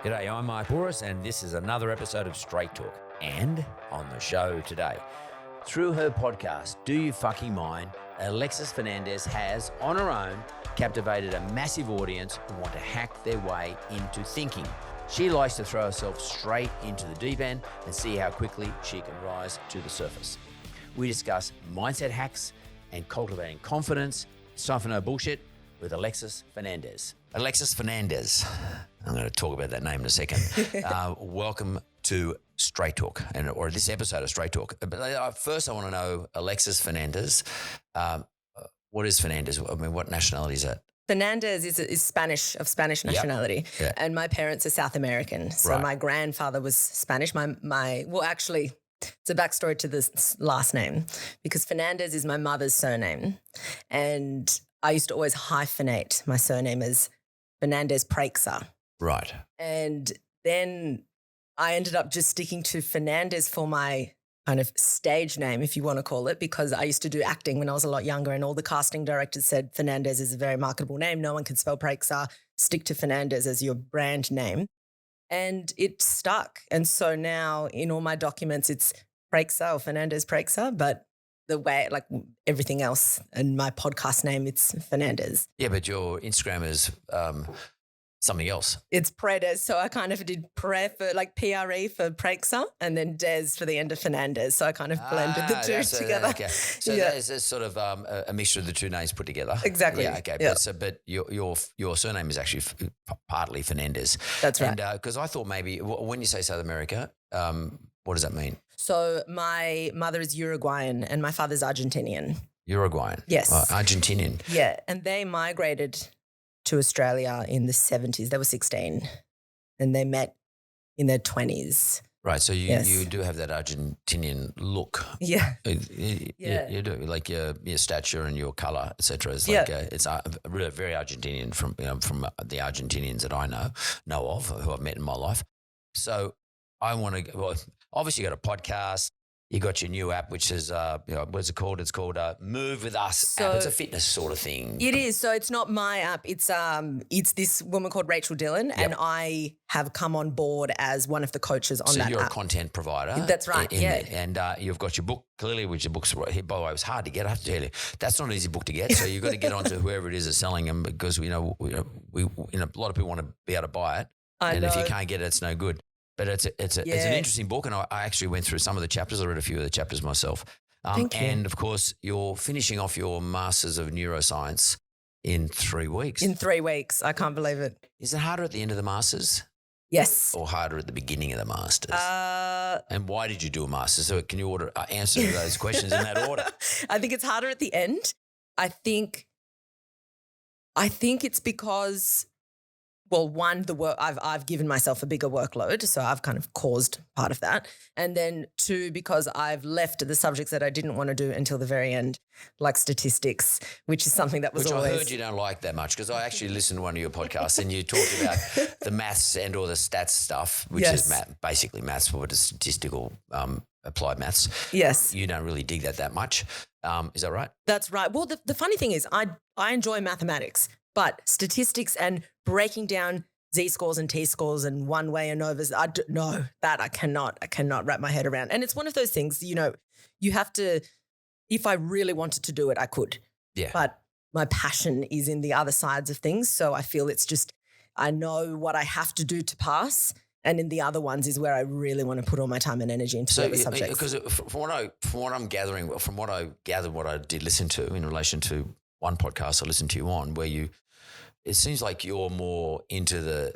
G'day, I'm Mark Bouris, and this is another episode of Straight Talk. And on the show today, through her podcast, Do You Fucking Mind?, Alexis Fernandez has, on her own, captivated a massive audience who want to hack their way into thinking. She likes to throw herself straight into the deep end and see how quickly she can rise to the surface. We discuss mindset hacks and cultivating confidence. It's time for no bullshit with Alexis Fernandez. Alexis Fernandez. I'm going to talk about that name in a second. Welcome to Straight Talk, or this episode of Straight Talk. But first, I want to know, Alexis Fernandez, what is Fernandez? I mean, what nationality is that? Fernandez is Spanish, of Spanish nationality, Yep. And my parents are South American. So Right. my grandfather was Spanish. Actually, it's a backstory to this last name because Fernandez is my mother's surname, and I used to always hyphenate my surname as Fernandez Praxer. Right. And then I ended up just sticking to Fernandez for my kind of stage name, if you want to call it, because I used to do acting when I was a lot younger, and all the casting directors said Fernandez is a very marketable name. No one can spell Praxer. Stick to Fernandez as your brand name. And it stuck. And so now in all my documents, it's Praxer or Fernandez Praxer, but the way, like everything else and my podcast name, it's Fernandez. Yeah, but your Instagram is something else. It's Predez. So I kind of did Pre for like PRE for Praxer and then Des for the end of Fernandez. So I kind of blended the two together. Okay. So Yeah. there's sort of a mixture of the two names put together. Exactly. Yeah, okay. Yeah. But your surname is actually partly Fernandez. That's right. And because I thought maybe when you say South America, what does that mean? So my mother is Uruguayan and my father's Argentinian. Uruguayan. Yes. Argentinian. Yeah. And they migrated to Australia in the 70s. They were 16 and they met in their 20s. Right. So Yes. you do have that Argentinian look. Yeah. Yeah. You do. Like your stature and your colour, etc. It's like it's really very Argentinian from the Argentinians that I know of, who I've met in my life. So I want to. Well, obviously, you got a podcast. You got your new app, which is what's it called? It's called Move With Us app. It's a fitness sort of thing. It is. So it's not my app. It's this woman called Rachel Dillon, and I have come on board as one of the coaches on that app. So you're a content provider. That's right. There. And you've got your book, clearly, which your book's right here. By the way, it was hard to get. I have to tell you, that's not an easy book to get. So you've got to get onto whoever it is that's selling them, because we a lot of people want to be able to buy it, and if you can't get it, it's no good. But it's an interesting book, and I actually went through some of the chapters. I read a few of the chapters myself. Thank you. And, of course, you're finishing off your Masters of Neuroscience in 3 weeks. In 3 weeks. I can't believe it. Is it harder at the end of the Masters Yes. or harder at the beginning of the Masters? And why did you do a Masters? So can you answer those questions in that order? I think it's harder at the end. I think it's because, well, one, the work I've given myself a bigger workload, so I've kind of caused part of that. And then two, because I've left the subjects that I didn't want to do until the very end, like statistics, which is something that was Which always. I heard you don't like that much, because I actually listened to one of your podcasts and you talked about the maths and all the stats stuff, which is basically maths, but the statistical applied maths. Yes. You don't really dig that much. Is that right? That's right. Well, the funny thing is I enjoy mathematics, but statistics and breaking down Z-scores and T-scores and one-way ANOVAs, I cannot wrap my head around. And it's one of those things, you have to, if I really wanted to do it, I could. Yeah. But my passion is in the other sides of things. So I feel it's just, I know what I have to do to pass. And in the other ones is where I really want to put all my time and energy into the subjects. Because from what I'm gathering, from what I gathered, what I did listen to in relation to one podcast I listened to you on, where it seems like you're more into the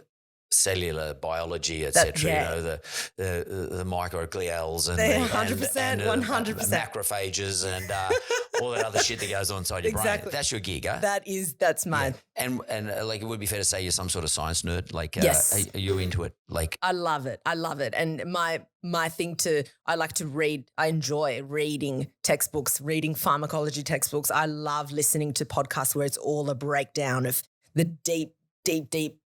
cellular biology, etc. The microglials and 100%, 100%. macrophages and all that other shit that goes on inside your brain. That's your gig, huh? That's my. And like, it would be fair to say you're some sort of science nerd. Like, yes. Are you into it? Like, I love it. And my thing I like to read. I enjoy reading textbooks, reading pharmacology textbooks. I love listening to podcasts where it's all a breakdown of the deep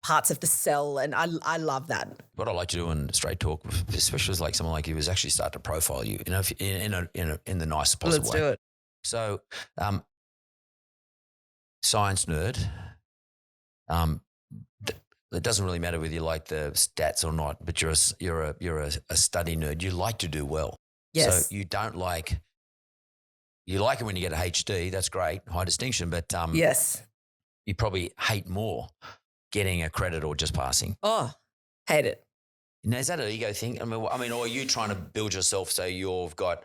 parts of the cell, and I love that. What I like to do in Straight Talk, especially with like someone like you, is actually start to profile you, in the nicest possible way. Let's do it. So, science nerd. it doesn't really matter whether you like the stats or not, but you're a study nerd. You like to do well. Yes. So you don't like, you like it when you get a HD. That's great, high distinction. But yes. you probably hate more getting a credit or just passing. Oh, hate it. Now, is that an ego thing? I mean, or are you trying to build yourself so you've got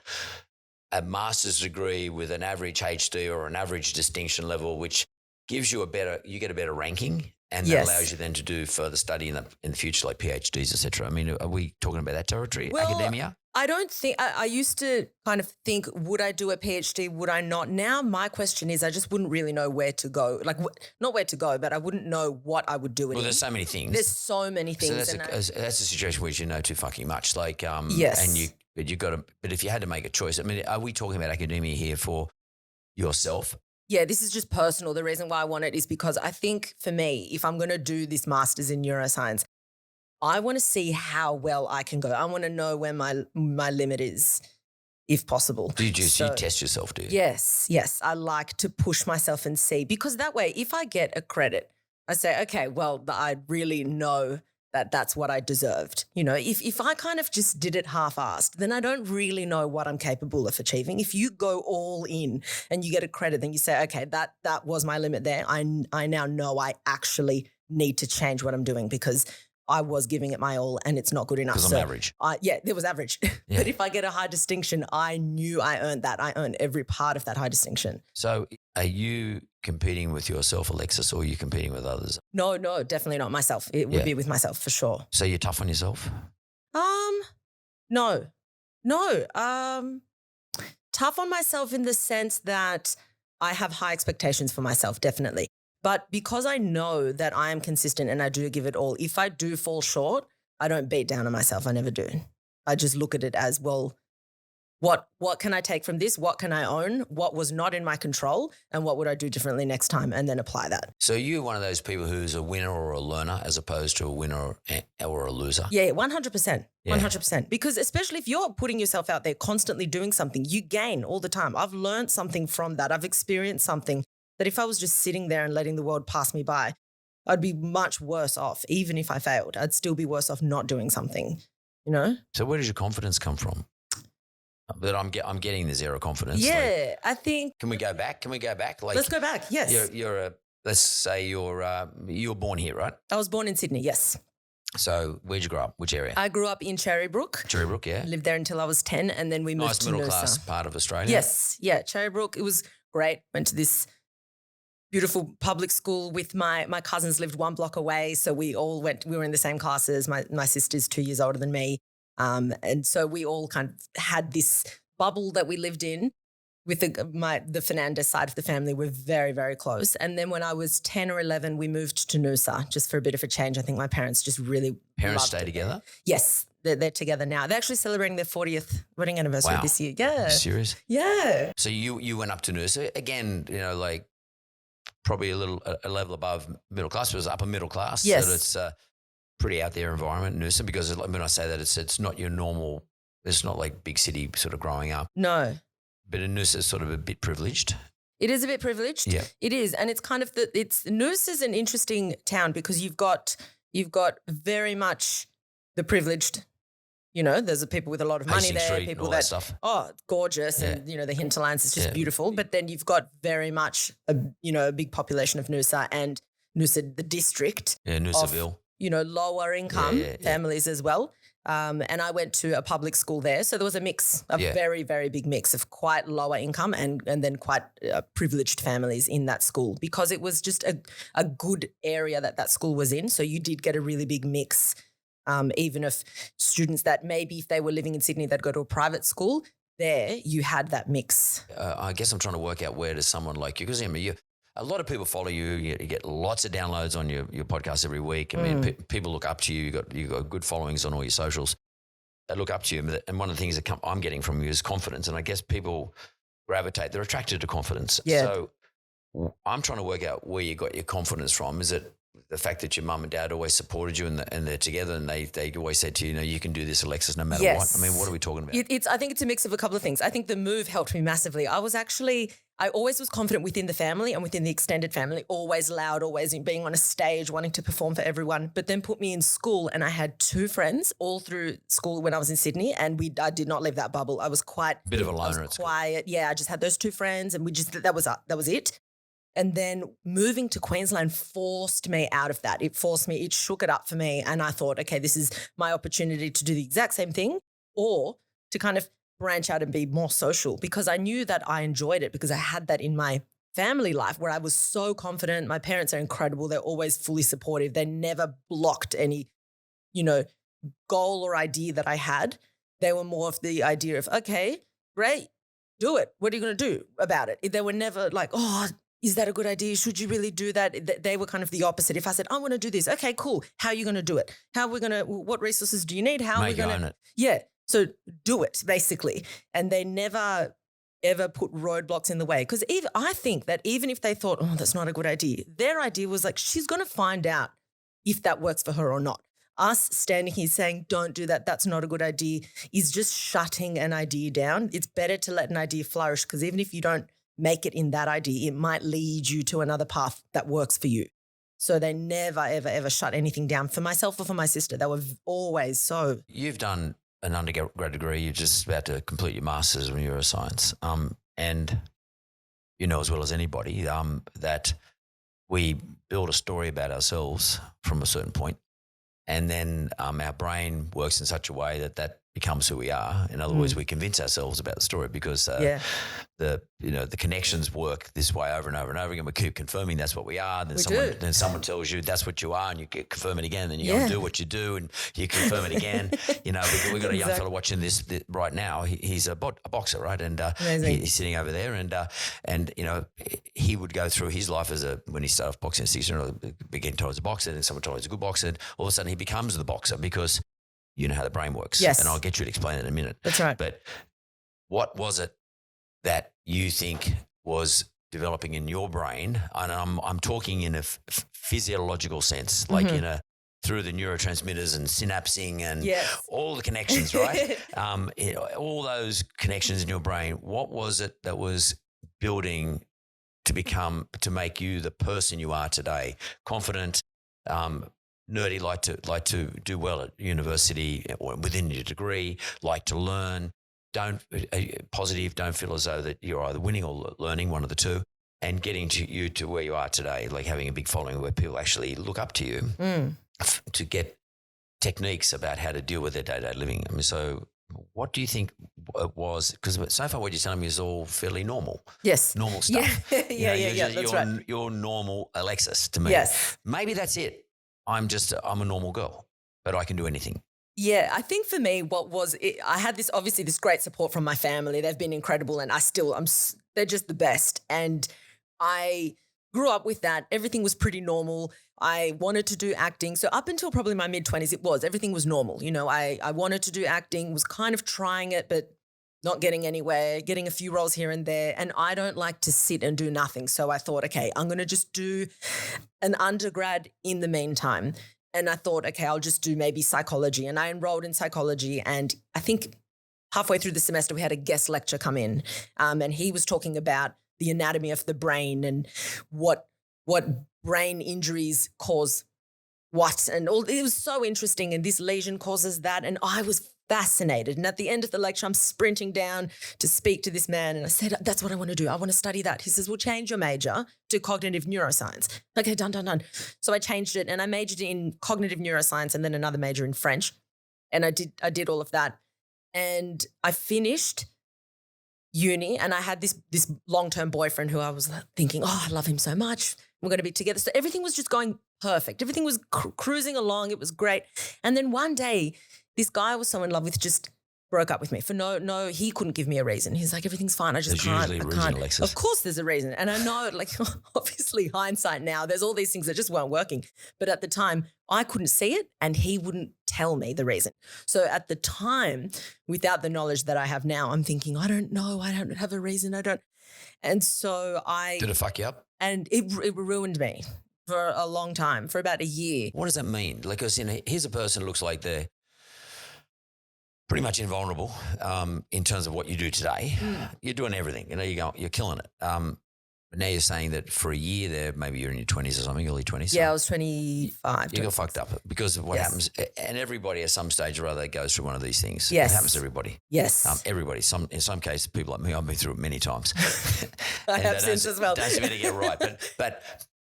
a master's degree with an average HD or an average distinction level, which gives you you get a better ranking, and that allows you then to do further study in the future, like PhDs, et cetera. I mean, are we talking about that territory, academia? I don't think, I used to kind of think, would I do a PhD? Would I not? Now my question is, I just wouldn't really know where to go. Like, not where to go, but I wouldn't know what I would do it in. There's so many things. There's so many things. So that's a situation where you know too fucking much. Like, yes. And you got to, but if you had to make a choice, I mean, are we talking about academia here for yourself? Yeah, this is just personal. The reason why I want it is because I think for me, if I'm going to do this master's in neuroscience, I want to see how well I can go. I want to know where my limit is, if possible. Do you test yourself, do you? Yes. I like to push myself and see, because that way, if I get a credit, I say, okay, well, I really know that that's what I deserved. You know, if I kind of just did it half-assed, then I don't really know what I'm capable of achieving. If you go all in and you get a credit, then you say, okay, that was my limit there. I now know I actually need to change what I'm doing because I was giving it my all and it's not good enough. Because I'm average. There was average. Yeah. But if I get a high distinction, I knew I earned that. I earned every part of that high distinction. So are you competing with yourself, Alexis, or are you competing with others? No, definitely not myself. It would be with myself for sure. So you're tough on yourself? No. Tough on myself in the sense that I have high expectations for myself, definitely. But because I know that I am consistent and I do give it all, if I do fall short, I don't beat down on myself. I never do. I just look at it as, well, what can I take from this? What can I own? What was not in my control? And what would I do differently next time? And then apply that. So you're one of those people who's a winner or a learner as opposed to a winner or a loser? Yeah, 100%. 100%. Because especially if you're putting yourself out there constantly doing something, you gain all the time. I've learned something from that. I've experienced something that if I was just sitting there and letting the world pass me by, I'd be much worse off. Even if I failed, I'd still be worse off not doing something, you know? So where does your confidence come from? That I'm getting the zero confidence. Yeah, I think. Can we go back? Like, let's go back. Yes. Let's say you were born here, right? I was born in Sydney. Yes. So where'd you grow up? Which area? I grew up in Cherrybrook. Cherrybrook, yeah. Lived there until I was 10, and then we moved to Noosa. Nice middle class part of Australia. Yes. Yeah. Cherrybrook. It was great. Went to this beautiful public school with my cousins lived one block away. So we all were in the same classes. My sister's 2 years older than me. And so we all kind of had this bubble that we lived in with the Fernandez side of the family. We're very, very close. And then when I was 10 or 11, we moved to Noosa just for a bit of a change. I think my parents just really Parents stay together? Yes. They're together now. They're actually celebrating their 40th wedding anniversary this year. Yeah. Are you serious? Yeah. So you went up to Noosa. Again, you know, like probably a level above middle class. It was upper middle class. Yes. So it's a pretty out there environment in Noosa, because when I say that, it's not your normal, it's not like big city sort of growing up. No. But in Noosa is sort of a bit privileged. It is a bit privileged. Yeah. It is. And it's kind of Noosa's an interesting town because you've got very much the privileged. You know, there's the people with a lot of money Hastings there, Street, people all that stuff. Oh, gorgeous. Yeah. And, you know, the hinterlands is just Yeah. beautiful. But then you've got very much a big population of Noosa and Noosa, the district. Yeah, Noosaville. Lower income families as well. And I went to a public school there. So there was a mix, a very, very big mix of quite lower income and then quite privileged families in that school, because it was just a good area that school was in. So you did get a really big mix. Even if students that maybe if they were living in Sydney, they'd go to a private school, there you had that mix. I guess I'm trying to work out where does someone like you, because a lot of people follow you. You get lots of downloads on your podcast every week. I mean, people look up to you. You got good followings on all your socials. They look up to you, and one of the things that I'm getting from you is confidence. And I guess people gravitate; they're attracted to confidence. Yeah. So I'm trying to work out where you got your confidence from. Is it the fact that your mum and dad always supported you and they're together and they always said to you, you can do this, Alexis, no matter what? I mean, what are we talking about? I think it's a mix of a couple of things. I think the move helped me massively. I was actually I always was confident within the family and within the extended family, always loud, always being on a stage, wanting to perform for everyone, but then put me in school and I had 2 friends all through school when I was in Sydney, and I did not leave that bubble. I was quite Bit of a loner at school. quiet. Yeah, I just had those 2 friends and that was it. And then moving to Queensland forced me out of that. It shook it up for me. And I thought, okay, this is my opportunity to do the exact same thing or to kind of branch out and be more social, because I knew that I enjoyed it because I had that in my family life where I was so confident. My parents are incredible. They're always fully supportive. They never blocked any, goal or idea that I had. They were more of the idea of, okay, great, do it. What are you going to do about it? They were never like, oh, is that a good idea? Should you really do that? They were kind of the opposite. If I said, I want to do this, okay, cool. How are you going to do it? What resources do you need? How are we going to? Yeah. So do it, basically. And they never, ever put roadblocks in the way. Because I think that even if they thought, oh, that's not a good idea, their idea was like, she's going to find out if that works for her or not. Us standing here saying, don't do that, that's not a good idea, is just shutting an idea down. It's better to let an idea flourish, because even if you don't make it in that idea, it might lead you to another path that works for you. So they never, ever, ever shut anything down for myself or for my sister. They were always so. You've done an undergrad degree. You're just about to complete your master's in neuroscience. And you know as well as anybody that we build a story about ourselves from a certain point, and then our brain works in such a way that becomes who we are. In other words, we convince ourselves about the story because the connections work this way over and over and over again. We keep confirming that's what we are. Then someone tells you that's what you are, and you confirm it again. And then you go and do what you do, and you confirm it again. We've got a young fella watching this right now. He's a boxer, right? And he's sitting over there, and he would go through his life when he started off boxing at 16, began told as a boxer, and someone told him he's a good boxer, and all of a sudden he becomes the boxer because you know how the brain works. Yes. And I'll get you to explain it in a minute. That's right. But what was it that you think was developing in your brain? And I'm talking in a physiological sense, like through the neurotransmitters and synapsing and all the connections, right? All those connections in your brain. What was it that was building to make you the person you are today? Confident, nerdy, like to do well at university or within your degree, like to learn, positive, don't feel as though that you're either winning or learning, one of the two, and getting you to where you are today, like having a big following where people actually look up to you to get techniques about how to deal with their day-to-day living. I mean, so what do you think it was? Because so far what you're telling me is all fairly normal. Yes. Normal stuff. Yeah, that's right. You're normal Alexis to me. Yes. Maybe that's it. I'm a normal girl, but I can do anything. Yeah, I think for me, I had this great support from my family. They've been incredible, and they're just the best. And I grew up with that. Everything was pretty normal. I wanted to do acting. So up until probably my mid-20s, everything was normal. I wanted to do acting, was kind of trying it, but not getting anywhere, getting a few roles here and there. And I don't like to sit and do nothing. So I thought, okay, I'm going to just do an undergrad in the meantime. And I thought, okay, I'll just do maybe psychology. And I enrolled in psychology. And I think halfway through the semester, we had a guest lecture come in. And he was talking about the anatomy of the brain and what brain injuries cause what. And all. It was so interesting. And this lesion causes that. And I was fascinated. And at the end of the lecture, I'm sprinting down to speak to this man. And I said, that's what I want to do. I want to study that. He says, well, change your major to cognitive neuroscience. Okay, done. So I changed it and I majored in cognitive neuroscience and then another major in French. And I did all of that. And I finished uni and I had this long-term boyfriend who I was thinking, oh, I love him so much. We're going to be together. So everything was just going perfect. Everything was cruising along. It was great. And then one day, this guy I was so in love with just broke up with me for no, he couldn't give me a reason. He's like, everything's fine. I just can't. There's usually a reason, Alexis. Of course there's a reason. And I know, like, obviously hindsight now, there's all these things that just weren't working. But at the time, I couldn't see it and he wouldn't tell me the reason. So at the time, without the knowledge that I have now, I'm thinking, I don't know. I don't have a reason. And so Did it fuck you up? And it ruined me for a long time, for about a year. What does that mean? Like, here's a person who looks like they're pretty much invulnerable in terms of what you do today. You're doing everything. You're killing it. But now you're saying that for a year there, maybe you're in your 20s or something, early 20s. Yeah, I was 25. You got fucked up because of what happens. And everybody at some stage or other goes through one of these things. Yes. It happens to everybody. Yes. Everybody. In some cases, people like me, I've been through it many times. I have since as well. Don't seem to get right. But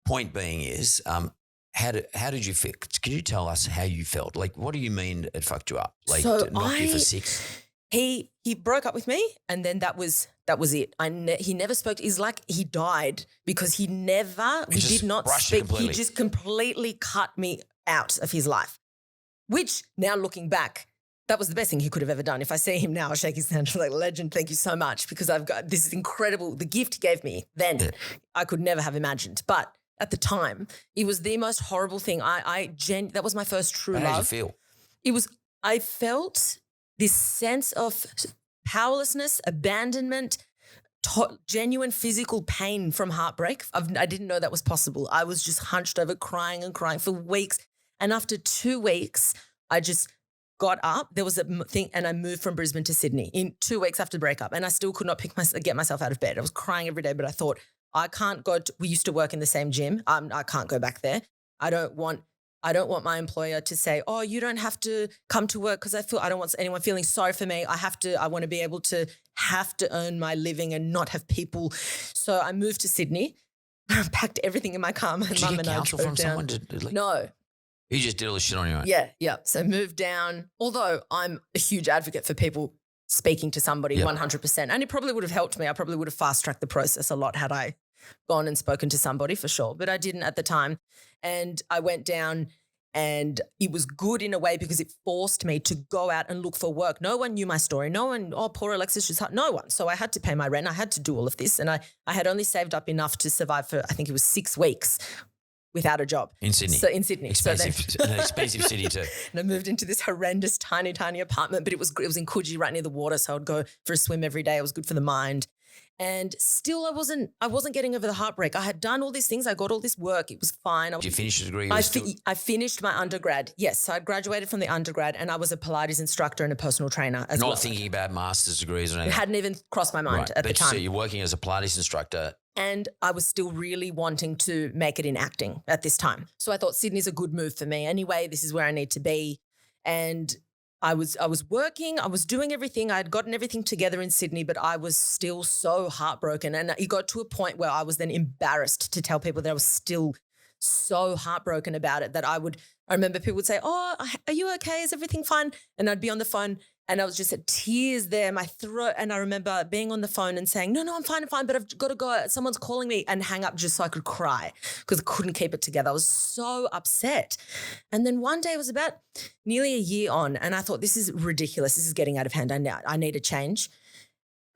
point being is, how did you feel? Can you tell us how you felt? Like, what do you mean it fucked you up? Like, So knocked you for six? He broke up with me, and then that was it. He never spoke. It's like he died because we did not speak. He just completely cut me out of his life, which now looking back, that was the best thing he could have ever done. If I see him now, I'll shake his hand. I'm like, legend, thank you so much, because I've got, this is incredible. The gift he gave me then, I could never have imagined. But at the time, it was the most horrible thing. That was my first true love. How did you feel? I felt this sense of powerlessness, abandonment, genuine physical pain from heartbreak. I didn't know that was possible. I was just hunched over crying and crying for weeks. And after 2 weeks, I just got up. There was a thing, and I moved from Brisbane to Sydney in 2 weeks after the breakup. And I still could not get myself out of bed. I was crying every day, but I thought, I can't go. We used to work in the same gym. I can't go back there. I don't want my employer to say, oh, you don't have to come to work, because I don't want anyone feeling sorry for me. I want to be able to have to earn my living and not have people. So I moved to Sydney, packed everything in my car. My mum and I drove down. Someone No. You just did all this shit on your own? Yeah. So moved down, although I'm a huge advocate for people speaking to somebody 100%. And it probably would have helped me. I probably would have fast-tracked the process a lot had I gone and spoken to somebody, for sure. But I didn't at the time. And I went down, and it was good in a way because it forced me to go out and look for work. No one knew my story. No one, poor Alexis, no one. So I had to pay my rent. I had to do all of this. And I had only saved up enough to survive for, I think it was 6 weeks without a job. In Sydney? So in Sydney. An expensive city too. And I moved into this horrendous, tiny, tiny apartment, but it was in Coogee, right near the water. So I'd go for a swim every day. It was good for the mind. And still I wasn't getting over the heartbreak. I had done all these things. I got all this work. It was fine. Did you finish your degree? I finished my undergrad. Yes. So I graduated from the undergrad, and I was a Pilates instructor and a personal trainer as well. Not thinking about master's degrees or anything? It hadn't even crossed my mind at the time. So you're working as a Pilates instructor. And I was still really wanting to make it in acting at this time. So I thought Sydney's a good move for me. Anyway, this is where I need to be. And I was working, I was doing everything. I had gotten everything together in Sydney, but I was still so heartbroken. And it got to a point where I was then embarrassed to tell people that I was still so heartbroken about it that I remember people would say, oh, are you okay? Is everything fine? And I'd be on the phone, and I was just at tears there, my throat. And I remember being on the phone and saying, no, I'm fine, but I've got to go. Someone's calling me, and hang up just so I could cry because I couldn't keep it together. I was so upset. And then one day, it was about nearly a year on, and I thought, this is ridiculous. This is getting out of hand. I need a change.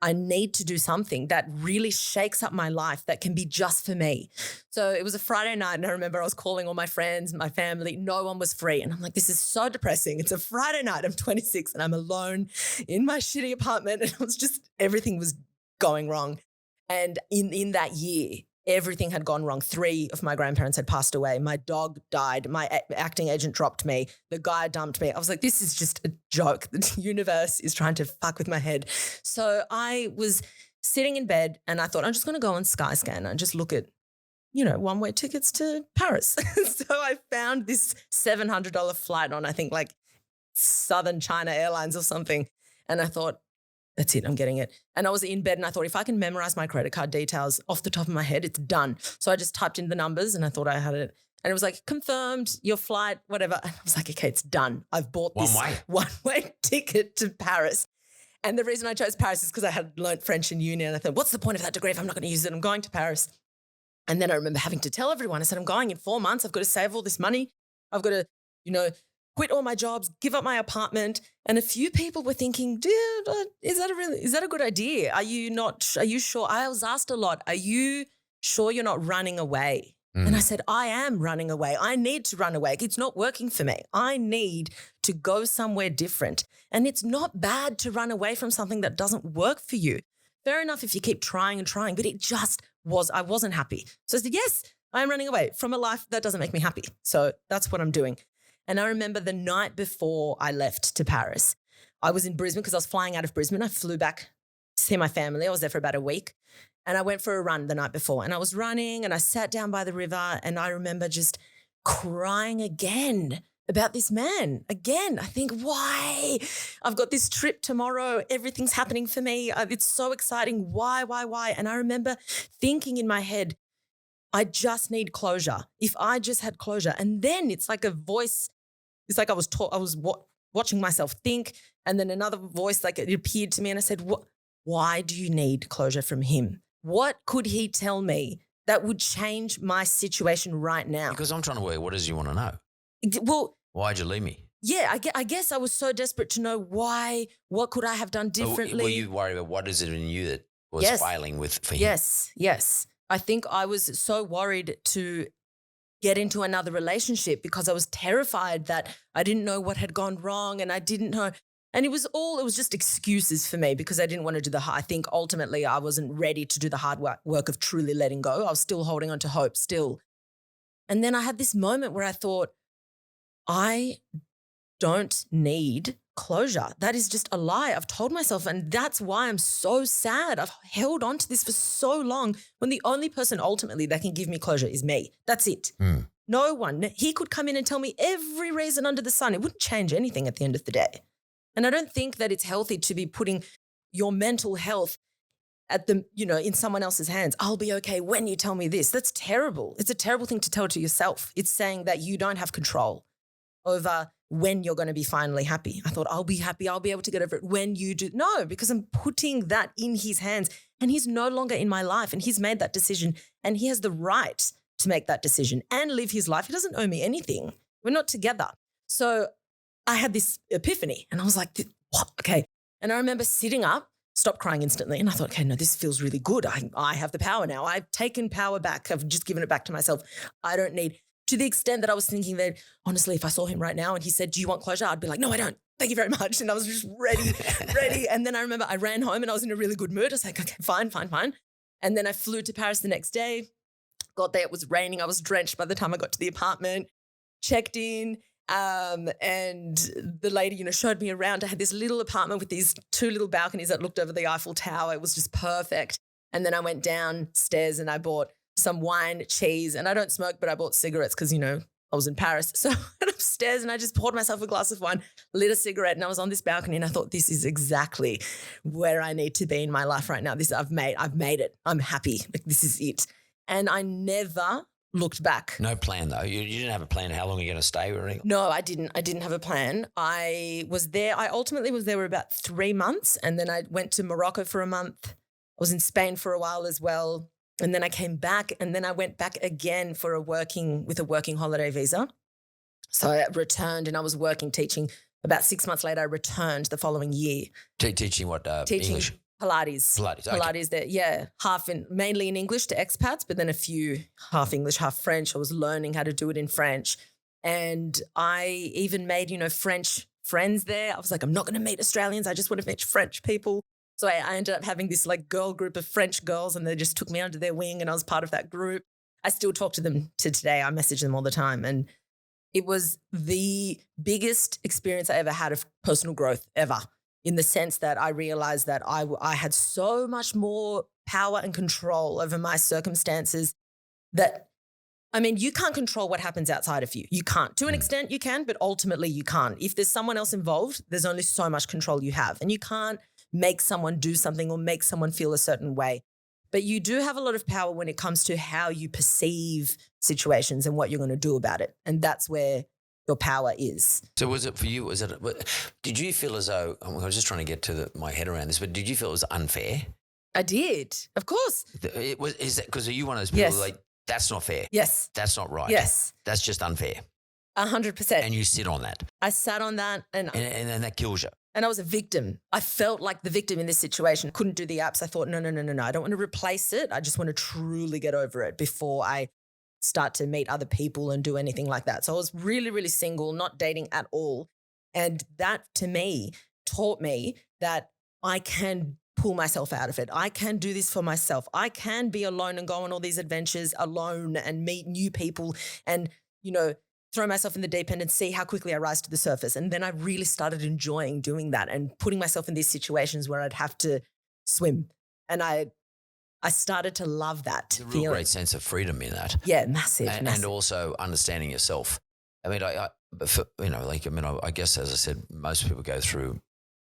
I need to do something that really shakes up my life that can be just for me. So it was a Friday night, and I remember I was calling all my friends, my family. No one was free. And I'm like, this is so depressing. It's a Friday night. I'm 26 and I'm alone in my shitty apartment. And it was just, everything was going wrong. And in that year, everything had gone wrong. 3 of my grandparents had passed away. My dog died. My acting agent dropped me. The guy dumped me. I was like, this is just a joke. The universe is trying to fuck with my head. So I was sitting in bed, and I thought, I'm just going to go on Skyscanner and just look at, one-way tickets to Paris. So I found this $700 flight on, I think, like Southern China Airlines or something. And I thought, that's it, I'm getting it. And I was in bed, and I thought, if I can memorize my credit card details off the top of my head, it's done. So I just typed in the numbers, and I thought I had it. And it was like, confirmed, your flight, whatever. And I was like, okay, it's done. I've bought this one-way ticket to Paris. And the reason I chose Paris is because I had learnt French in uni, and I thought, what's the point of that degree if I'm not going to use it? I'm going to Paris. And then I remember having to tell everyone, I said, I'm going in 4 months. I've got to save all this money. I've got to, quit all my jobs, give up my apartment. And a few people were thinking, dude, is that a good idea? Are you sure? I was asked a lot, are you sure you're not running away? And I said, I am running away. I need to run away. It's not working for me. I need to go somewhere different. And it's not bad to run away from something that doesn't work for you. Fair enough if you keep trying and trying, but I wasn't happy. So I said, yes, I'm running away from a life that doesn't make me happy. So that's what I'm doing. And I remember the night before I left to Paris, I was in Brisbane because I was flying out of Brisbane. I flew back to see my family. I was there for about a week. And I went for a run the night before. And I was running and I sat down by the river and I remember just crying again about this man. Again, I think, why? I've got this trip tomorrow. Everything's happening for me. It's so exciting. Why? And I remember thinking in my head, I just need closure. If I just had closure. And then it's like a voice, it's like I was watching myself think, and then another voice, like it appeared to me and I said, why do you need closure from him? What could he tell me that would change my situation right now? Because I'm trying to work, what does you want to know? Well, why'd you leave me? Yeah, I guess I was so desperate to know why. What could I have done differently? Were you worried about what is it in you that was failing for him? Yes. I think I was so worried to get into another relationship because I was terrified that I didn't know what had gone wrong and I didn't know. And it was just excuses for me because I didn't want to do I think ultimately I wasn't ready to do the hard work of truly letting go. I was still holding on to hope still. And then I had this moment where I thought, I don't need closure. That is just a lie I've told myself. And that's why I'm so sad. I've held on to this for so long when the only person ultimately that can give me closure is me. That's it. No one. He could come in and tell me every reason under the sun. It wouldn't change anything at the end of the day. And I don't think that it's healthy to be putting your mental health in someone else's hands. I'll be okay when you tell me this. That's terrible. It's a terrible thing to tell to yourself. It's saying that you don't have control over when you're going to be finally happy. I thought, I'll be happy. I'll be able to get over it when you do. No, because I'm putting that in his hands and he's no longer in my life and he's made that decision and he has the right to make that decision and live his life. He doesn't owe me anything. We're not together. So I had this epiphany and I was like, what? Okay. And I remember sitting up, stopped crying instantly. And I thought, okay, no, this feels really good. I have the power now. I've taken power back. I've just given it back to myself. I don't need, to the extent that I was thinking that, honestly, if I saw him right now and he said, do you want closure? I'd be like, no, I don't. Thank you very much. And I was just ready. And then I remember I ran home and I was in a really good mood. I was like, okay, fine. And then I flew to Paris the next day. Got there, it was raining. I was drenched by the time I got to the apartment, checked in. And the lady, showed me around. I had this little apartment with these 2 little balconies that looked over the Eiffel Tower. It was just perfect. And then I went downstairs and I bought some wine, cheese, and I don't smoke, but I bought cigarettes because, I was in Paris. So I went upstairs and I just poured myself a glass of wine, lit a cigarette, and I was on this balcony and I thought, this is exactly where I need to be in my life right now. I've made it. I'm happy. Like, this is it. And I never looked back. No plan though. You didn't have a plan how long you're going to stay or anything? No, I didn't have a plan. I ultimately was there for about 3 months and then I went to Morocco for a month. I was in Spain for a while as well. And then I came back and then I went back again with a working holiday visa. So I returned and I was teaching. About 6 months later, I returned the following year. Teaching what? Teaching English? Pilates. Okay. Pilates there, yeah. Mainly in English to expats, but then a few half English, half French. I was learning how to do it in French. And I even made, French friends there. I was like, I'm not going to meet Australians. I just want to meet French people. So I ended up having this girl group of French girls and they just took me under their wing and I was part of that group. I still talk to them to today. I message them all the time. And it was the biggest experience I ever had of personal growth ever, in the sense that I realized that I had so much more power and control over my circumstances that, you can't control what happens outside of you. You can't. To an extent you can, but ultimately you can't. If there's someone else involved, there's only so much control you have. And you can't make someone do something or make someone feel a certain way. But you do have a lot of power when it comes to how you perceive situations and what you're going to do about it. And that's where your power is. So was it for you, did you feel as though, I was just trying to get to my head around this, but did you feel it was unfair? I did, of course. Is that because are you one of those people Yes. that's not fair? Yes. That's not right. Yes. That's just unfair. 100%. And you sit on that. I sat on that and that kills you. And I was a victim. I felt like the victim in this situation. Couldn't do the apps. I thought, no. I don't want to replace it. I just want to truly get over it before I start to meet other people and do anything like that. So I was really, really single, not dating at all. And that to me taught me that I can pull myself out of it. I can do this for myself. I can be alone and go on all these adventures alone and meet new people and, throw myself in the deep end and see how quickly I rise to the surface. And then I really started enjoying doing that and putting myself in these situations where I'd have to swim. And I started to love that There's a real feeling. great sense of freedom in that. Yeah, massive. And also understanding yourself. I mean, I guess, as I said, most people go through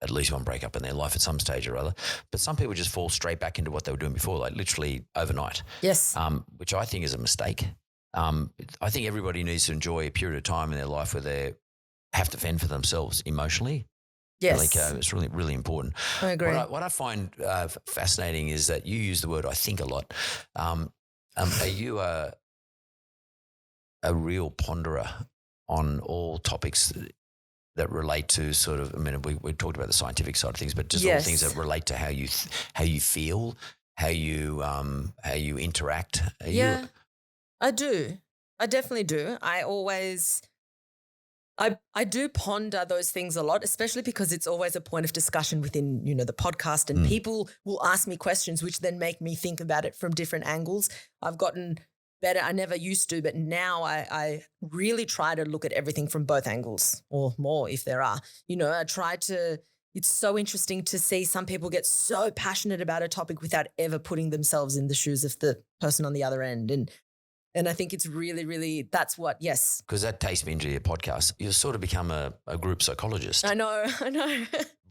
at least one breakup in their life at some stage or other, but some people just fall straight back into what they were doing before, like literally overnight. Yes. Which I think is a mistake. I think everybody needs to enjoy a period of time in their life where they have to fend for themselves emotionally. Yes. It's really, really important. I agree. What I find fascinating is that you use the word "I think" a lot. Are you a real ponderer on all topics that relate to sort of? I mean, we talked about the scientific side of things, but just all things that relate to how you feel, how you interact. I do. I definitely do. I do ponder those things a lot, especially because it's always a point of discussion within, the podcast, and people will ask me questions which then make me think about it from different angles. I've gotten better. I never used to, but now I really try to look at everything from both angles, or more if there are. It's so interesting to see some people get so passionate about a topic without ever putting themselves in the shoes of the person on the other end. And I think it's really, really, that's what, yes. Because that takes me into your podcast. You sort of become a group psychologist. I know.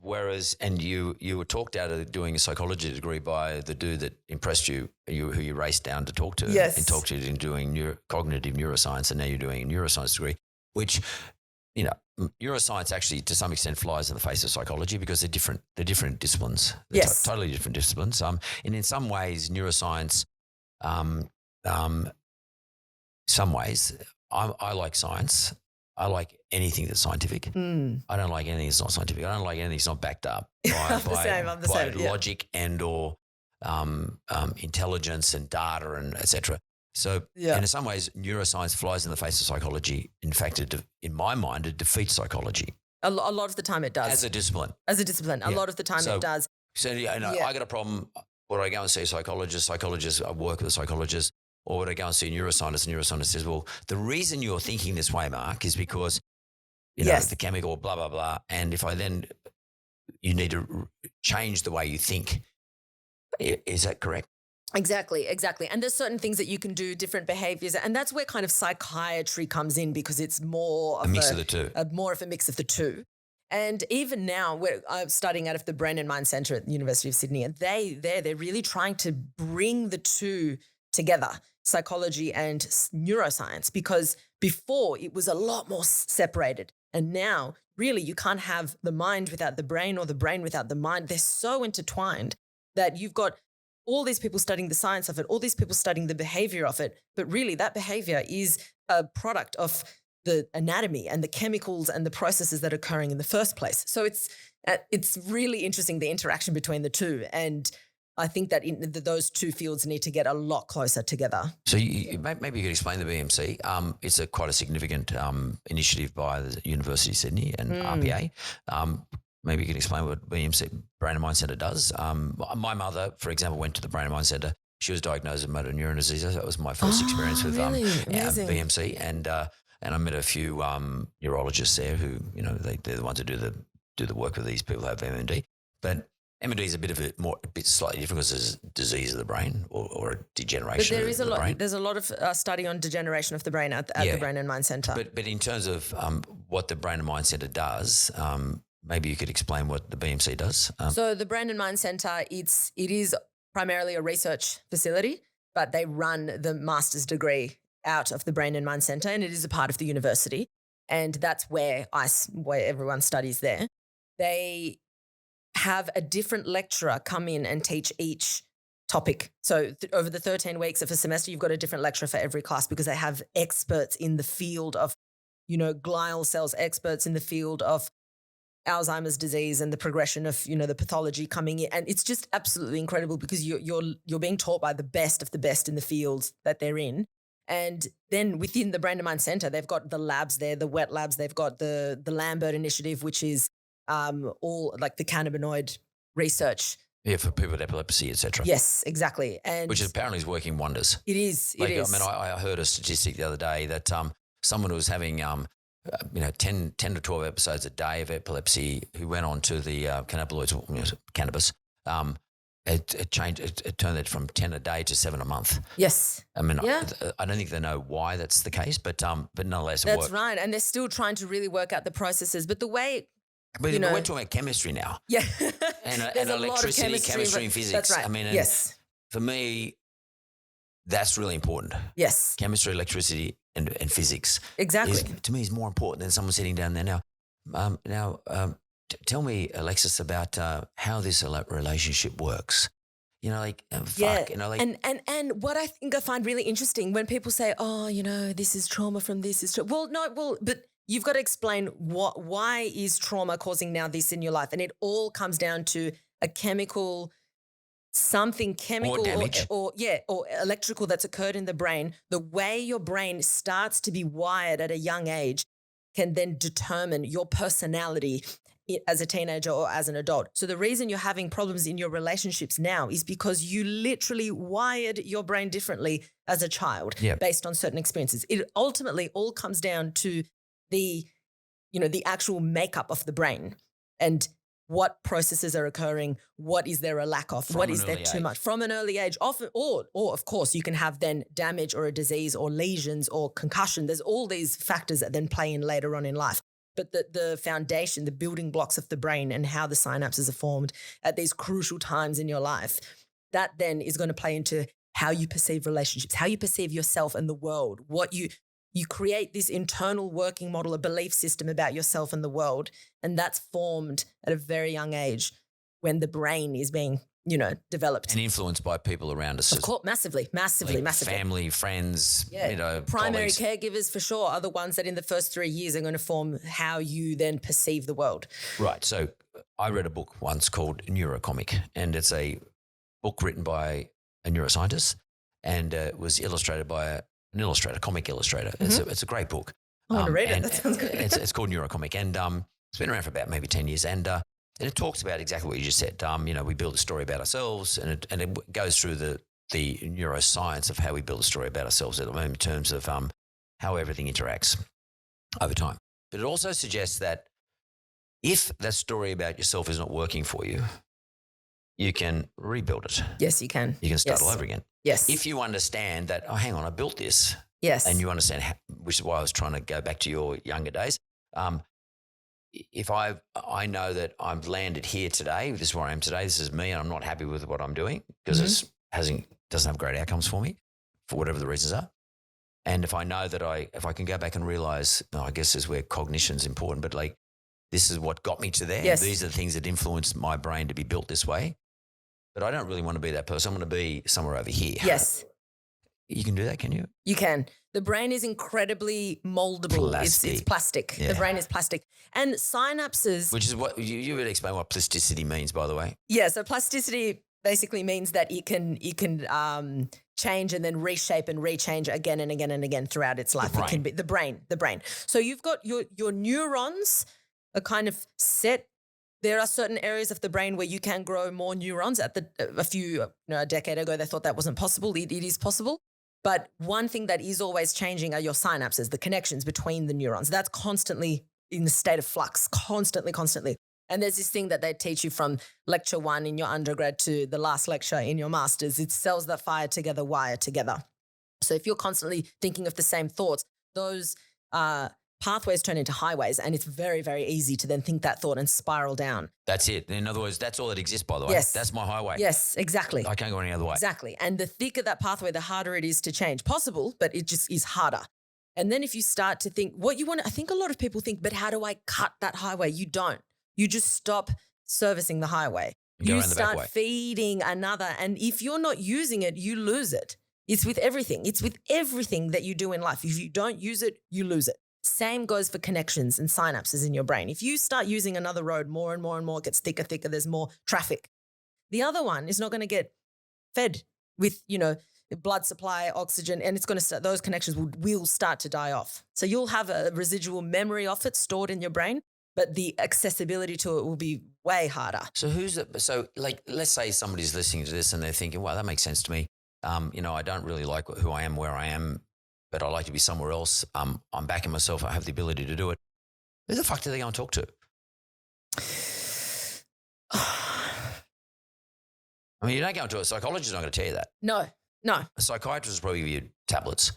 Whereas, and you were talked out of doing a psychology degree by the dude that impressed you who you raced down to talk to. Yes. And talked to you in doing cognitive neuroscience, and now you're doing a neuroscience degree, which, neuroscience actually to some extent flies in the face of psychology because they're different. They're different disciplines. They're yes. Totally different disciplines. And in some ways, neuroscience, some ways, I like science. I like anything that's scientific. I don't like anything that's not scientific. I don't like anything that's not backed up by logic and or intelligence and data and et cetera. So and in some ways, neuroscience flies in the face of psychology. In fact, in my mind, it defeats psychology. A lot of the time it does. As a discipline. A lot of the time it does. So, I got a problem. Would I go and see a psychologist? I work with a psychologist. Or would I go and see a neuroscientist? And neuroscientist says, well, the reason you're thinking this way, Mark, is because, the chemical blah, blah, blah. And if you need to change the way you think. Is that correct? Exactly. And there's certain things that you can do, different behaviors. And that's where kind of psychiatry comes in, because it's more of a mix of the two. More of a mix of the two. And even now, I'm studying out of the Brain and Mind Centre at the University of Sydney, and they're really trying to bring the two together, psychology and neuroscience, because before it was a lot more separated. And now really you can't have the mind without the brain or the brain without the mind. They're so intertwined that you've got all these people studying the science of it, all these people studying the behavior of it. But really that behavior is a product of the anatomy and the chemicals and the processes that are occurring in the first place. So it's really interesting, the interaction between the two. And I think that those two fields need to get a lot closer together. So maybe you could explain the BMC. It's quite a significant initiative by the University of Sydney and RPA. Maybe you can explain what BMC, Brain and Mind Centre, does. My mother, for example, went to the Brain and Mind Centre. She was diagnosed with motor neuron disease. That was my first experience with BMC. And I met a few neurologists there who, they're the ones who do the work with these people who have MND. But MND is a bit slightly different because it's a disease of the brain or a degeneration of the brain. There's a lot of study on degeneration of the brain at the Brain and Mind Centre. But in terms of what the Brain and Mind Centre does, maybe you could explain what the BMC does. So the Brain and Mind Centre, it is primarily a research facility, but they run the master's degree out of the Brain and Mind Centre, and it is a part of the university, and that's where everyone studies there. They have a different lecturer come in and teach each topic. So over the 13 weeks of a semester, you've got a different lecturer for every class, because they have experts in the field of, glial cells, experts in the field of Alzheimer's disease and the progression of, the pathology coming in. And it's just absolutely incredible, because you're being taught by the best of the best in the fields that they're in. And then within the Brain and Mind Centre, they've got the labs there, the wet labs. They've got the Lambert Initiative, which is all like the cannabinoid research. Yeah, for people with epilepsy, etc. Yes, exactly. And which apparently is working wonders. It is. I heard a statistic the other day that someone who was having, 10 to 12 episodes a day of epilepsy, who went on to the cannabinoids, cannabis. It changed. It turned it from 10 a day to 7 a month. Yes. I mean, I don't think they know why that's the case, but nonetheless, it worked. That's right. And they're still trying to really work out the processes. But the way, but we're talking about chemistry now. Yeah. And There's a lot of electricity, chemistry and physics. That's right. I mean, yes. For me, that's really important. Yes. Chemistry, electricity, and physics. Exactly. To me, is more important than someone sitting down there now. Tell me, Alexis, about how this relationship works. And what I think I find really interesting when people say, "Oh, this is trauma from this is but you've got to explain why is trauma causing now this in your life, and it all comes down to a chemical or damage. or electrical that's occurred in the brain. The way your brain starts to be wired at a young age can then determine your personality as a teenager or as an adult. So the reason you're having problems in your relationships now is because you literally wired your brain differently as a child based on certain experiences. It ultimately all comes down to the actual makeup of the brain and what processes are occurring, what is there a lack of, what is there too much from an early age, often, or of course you can have then damage or a disease or lesions or concussion. There's all these factors that then play in later on in life. But the foundation, the building blocks of the brain and how the synapses are formed at these crucial times in your life, that then is going to play into how you perceive relationships, how you perceive yourself and the world, what you create this internal working model, a belief system about yourself and the world. And that's formed at a very young age when the brain is being, developed. And influenced by people around us. Of course, massively. Family, friends, primary colleagues. Caregivers for sure are the ones that in the first 3 years are going to form how you then perceive the world. Right. So I read a book once called Neurocomic, and it's a book written by a neuroscientist, and it was illustrated by comic illustrator. Mm-hmm. It's a great book. I want to read it. That sounds good. It's called Neurocomic, and it's been around for about maybe 10 years, and it talks about exactly what you just said. We build a story about ourselves, and it goes through the neuroscience of how we build a story about ourselves in terms of how everything interacts over time. But it also suggests that if that story about yourself is not working for you, you can rebuild it. Yes, you can. You can start all over again. Yes. If you understand that, oh, hang on, I built this. Yes. And you understand, which is why I was trying to go back to your younger days. If I know that I've landed here today, this is where I am today, this is me, and I'm not happy with what I'm doing because it doesn't have great outcomes for me for whatever the reasons are. And if I know that if I can go back and realize, I guess this is where cognition's important, but like this is what got me to there. Yes. These are the things that influenced my brain to be built this way. But I don't really want to be that person. I want to be somewhere over here. Yes. You can do that, can you? You can. The brain is incredibly moldable. It's plastic. Yeah. The brain is plastic. And synapses. Which is what you would explain what plasticity means, by the way. Yeah. So plasticity basically means that it can change and then reshape and rechange again and again and again throughout its life. It can be the brain. So you've got your neurons are kind of set. There are certain areas of the brain where you can grow more neurons. A decade ago, they thought that wasn't possible. It is possible. But one thing that is always changing are your synapses, the connections between the neurons. That's constantly in the state of flux, constantly. And there's this thing that they teach you from lecture 1 in your undergrad to the last lecture in your master's. It's cells that fire together, wire together. So if you're constantly thinking of the same thoughts, those pathways turn into highways, and it's very, very easy to then think that thought and spiral down. That's it. In other words, that's all that exists, by the way. Yes. That's my highway. Yes, exactly. I can't go any other way. Exactly. And the thicker that pathway, the harder it is to change. Possible, but it just is harder. And then if you start to think what you want, I think a lot of people think, but how do I cut that highway? You don't. You just stop servicing the highway. You start feeding another. And if you're not using it, you lose it. It's with everything. It's with everything that you do in life. If you don't use it, you lose it. Same goes for connections and synapses in your brain. If you start using another road more and more and more, it gets thicker, there's more traffic. The other one is not going to get fed with, blood supply, oxygen, and it's going to start, those connections will start to die off. So you'll have a residual memory of it stored in your brain, but the accessibility to it will be way harder. So let's say somebody's listening to this and they're thinking, wow, that makes sense to me. I don't really like who I am, where I am. but I like to be somewhere else. I'm backing myself. I have the ability to do it. Who the fuck do they go and talk to? I mean, you don't go to a psychologist, not going to tell you that. No. A psychiatrist will probably give you tablets.